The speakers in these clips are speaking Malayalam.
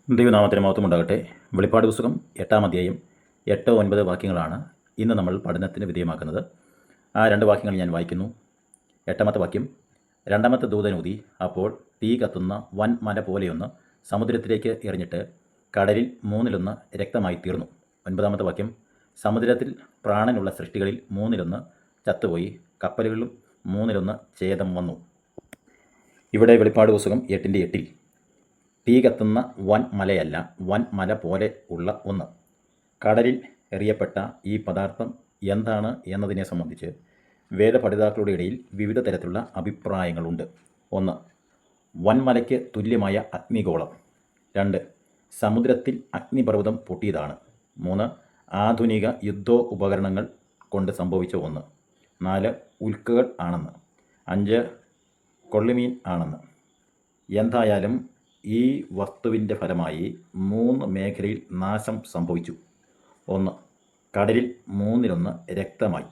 ദൈവനാമത്തിന് മഹത്വം ഉണ്ടാകട്ടെ. വെളിപ്പാട് പുസ്തകം 8-ാം അധ്യായം 8-9 വാക്യങ്ങളാണ് ഇന്ന് നമ്മൾ പഠനത്തിന് വിധേയമാക്കുന്നത്. ആ 2 വാക്യങ്ങൾ ഞാൻ വായിക്കുന്നു. 8-ാമത്തെ വാക്യം: രണ്ടാമത്തെ ദൂതനൂതി, അപ്പോൾ തീ കത്തുന്ന വൻ മല പോലെയൊന്ന് സമുദ്രത്തിലേക്ക് എറിഞ്ഞിട്ട് കടലിൽ 1/3 രക്തമായി തീർന്നു. 9-ാമത്തെ വാക്യം: സമുദ്രത്തിൽ പ്രാണനുള്ള സൃഷ്ടികളിൽ 1/3 ചത്തുപോയി, കപ്പലുകളിലും 1/3 ഛേദം വന്നു. ഇവിടെ വെളിപ്പാട് പുസ്തകം 8-ന്റെ 8 തീ കത്തുന്ന വൻ മലയല്ല, വൻ മല പോലെ ഉള്ള ഒന്ന്. കടലിൽ എറിയപ്പെട്ട ഈ പദാർത്ഥം എന്താണ് എന്നതിനെ സംബന്ധിച്ച് വേദപഠിതാക്കളുടെ ഇടയിൽ വിവിധ തരത്തിലുള്ള അഭിപ്രായങ്ങളുണ്ട്. 1. വൻമലയ്ക്ക് തുല്യമായ അഗ്നിഗോളം. 2. സമുദ്രത്തിൽ അഗ്നിപർവ്വതം പൊട്ടിയതാണ്. 3. ആധുനിക യുദ്ധോപകരണങ്ങൾ കൊണ്ട് സംഭവിച്ച ഒന്ന്. 4. ഉൽക്കകൾ ആണെന്ന്. 5. കൊള്ളിമീൻ ആണെന്ന്. എന്തായാലും ഈ വസ്തുവിൻ്റെ ഫലമായി 3 മേഖലയിൽ നാശം സംഭവിച്ചു. 1. കടലിൽ 1/3 രക്തമായി.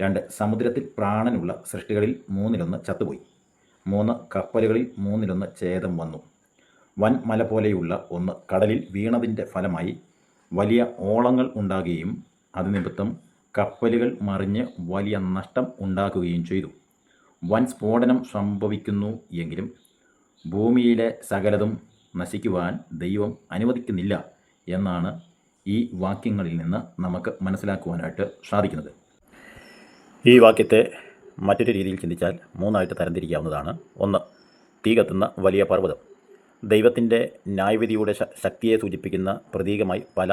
2. സമുദ്രത്തിൽ പ്രാണനുള്ള സൃഷ്ടികളിൽ 1/3 ചത്തുപോയി. 3. കപ്പലുകളിൽ 1/3 ഛേദം വന്നു. വൻ മല പോലെയുള്ള ഒന്ന് കടലിൽ വീണതിൻ്റെ ഫലമായി വലിയ ഓളങ്ങൾ ഉണ്ടാകുകയും അത് നിമിത്തം കപ്പലുകൾ മറിഞ്ഞ് വലിയ നഷ്ടം ഉണ്ടാക്കുകയും ചെയ്തു. വൻ സ്ഫോടനം സംഭവിക്കുന്നു എങ്കിലും ഭൂമിയിലെ സകലതും നശിക്കുവാൻ ദൈവം അനുവദിക്കുന്നില്ല എന്നാണ് ഈ വാക്യങ്ങളിൽ നിന്ന് നമുക്ക് മനസ്സിലാക്കുവാനായിട്ട് സാധിക്കുന്നത്. ഈ വാക്യത്തെ മറ്റൊരു രീതിയിൽ ചിന്തിച്ചാൽ 3 തരംതിരിക്കാവുന്നതാണ്. 1. തീ കത്തുന്ന വലിയ പർവ്വതം. ദൈവത്തിൻ്റെ ന്യായവിധിയുടെ ശക്തിയെ സൂചിപ്പിക്കുന്ന പ്രതീകമായി പല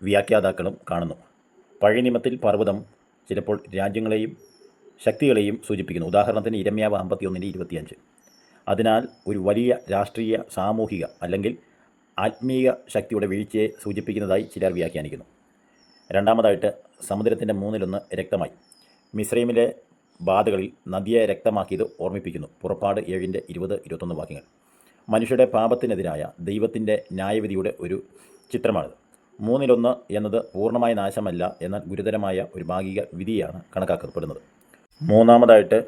വ്യാഖ്യാതാക്കളും കാണുന്നു. പഴയ നിയമത്തിൽ പർവ്വതം ചിലപ്പോൾ രാജ്യങ്ങളെയും ശക്തികളെയും സൂചിപ്പിക്കുന്നു. ഉദാഹരണത്തിന് ഇരമ്യാവ് 51:25. അതിനാൽ ഒരു വലിയ രാഷ്ട്രീയ, സാമൂഹിക അല്ലെങ്കിൽ ആത്മീയ ശക്തിയുടെ വീഴ്ചയെ സൂചിപ്പിക്കുന്നതായി ചിലർ വ്യാഖ്യാനിക്കുന്നു. രണ്ടാമതായിട്ട് സമുദ്രത്തിൻ്റെ 1/3 രക്തമായി. മിസ്രൈമിലെ ബാധകളിൽ നദിയെ രക്തമാക്കിയത് ഓർമ്മിപ്പിക്കുന്നു. പുറപ്പാട് 7:20-21 വാക്യങ്ങൾ. മനുഷ്യരുടെ പാപത്തിനെതിരായ ദൈവത്തിൻ്റെ ന്യായവിധിയുടെ ഒരു ചിത്രമാണിത്. 1/3 എന്നത് പൂർണ്ണമായ നാശമല്ല, എന്നാൽ ഗുരുതരമായ ഒരു ഭാഗിക വിധിയാണ് കണക്കാക്കപ്പെടുന്നത്. മൂന്നാമതായിട്ട്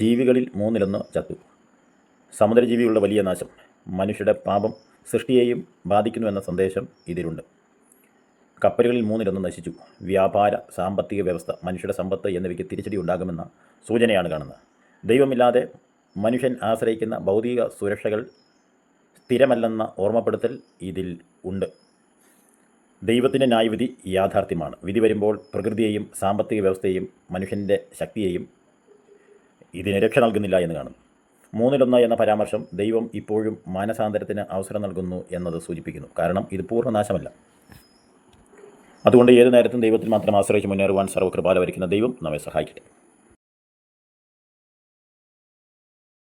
ജീവികളിൽ 1/3 ചത്തു. സമുദ്രജീവികളുടെ വലിയ നാശം. മനുഷ്യരുടെ പാപം സൃഷ്ടിയെയും ബാധിക്കുന്നു എന്ന സന്ദേശം ഇതിലുണ്ട്. കപ്പലുകളിൽ 1/3 നശിച്ചു. വ്യാപാര, സാമ്പത്തിക വ്യവസ്ഥ, മനുഷ്യരുടെ സമ്പത്ത് എന്നിവയ്ക്ക് തിരിച്ചടി ഉണ്ടാകുമെന്ന സൂചനയാണ് കാണുന്നത്. ദൈവമില്ലാതെ മനുഷ്യൻ ആശ്രയിക്കുന്ന ഭൗതിക സുരക്ഷകൾ സ്ഥിരമല്ലെന്ന ഓർമ്മപ്പെടുത്തൽ ഇതിൽ ഉണ്ട്. ദൈവത്തിൻ്റെ ന്യായവിധി യാഥാർത്ഥ്യമാണ്. വിധി വരുമ്പോൾ പ്രകൃതിയെയും സാമ്പത്തിക വ്യവസ്ഥയെയും മനുഷ്യൻ്റെ ശക്തിയെയും ഇതിന് രക്ഷ നൽകുന്നില്ല എന്ന് കാണും. 1/3 എന്ന പരാമർശം ദൈവം ഇപ്പോഴും മാനസാന്തരത്തിന് അവസരം നൽകുന്നു എന്നത് സൂചിപ്പിക്കുന്നു. കാരണം ഇത് പൂർണ്ണനാശമല്ല. അതുകൊണ്ട് ഏതു നേരത്തും ദൈവത്തിൽ മാത്രം ആശ്രയിച്ച് മുന്നേറുവാൻ സർവ്വകൃപാലുവായിരിക്കുന്ന ദൈവം നമ്മെ സഹായിക്കട്ടെ.